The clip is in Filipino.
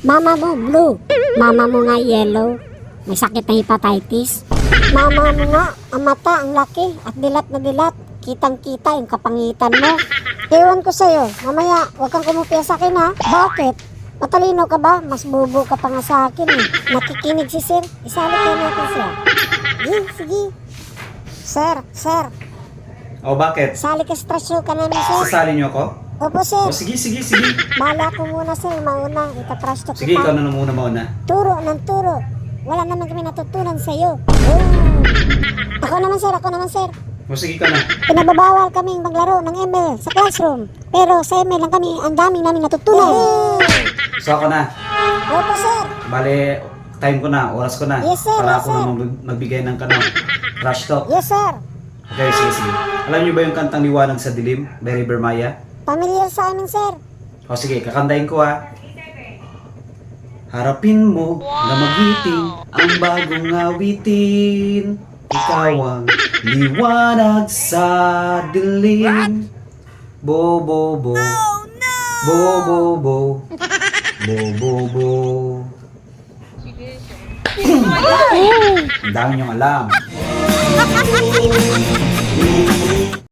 Mama mo blue, mama mo nga yellow. May sakit na hepatitis. Mama mo nga, ang mata, ang laki, at dilat na dilat. Kitang-kita yung kapangitan mo. Ewan ko sa'yo, mamaya, huwag kang kumupya sa akin ha. Bakit? Matalino ka ba? Mas bubo ka pa nga sa akin eh. Nakikinig si sir, isali kayo natin siya. Sige, sige. Sir, O bakit? sali ka sa trasyo ka namin sir. Sasali niyo ako? Opo sir, O sige, sige, sige. bala ko muna sir, mauna, itatrash talk Sige, ikaw kita. na mauna. Turo ng turo. Wala naman kami natutunan sa'yo. Ako naman sir. O sige ka na. Pinababawal kaming maglaro ng ML sa classroom. Pero sa ML lang kami, ang daming namin natutunan. So ako na. Opo sir. Bale, time ko na, oras ko na. Yes, sir, Para yes, ako sir. na magbigay ng trash talk. Yes sir. Okay, sige, sige. Alam niyo ba yung kantang Liwanag sa Dilim by River Maya? Pamilyar sa amin sir. O sige, kakantahin ko ha. Harapin mo na magiting ang bagong awitin. Ikaw ang liwanag sa dilim. Bo bo bo. Bo bo bo. Bo bo bo. Ang dami niyong alam.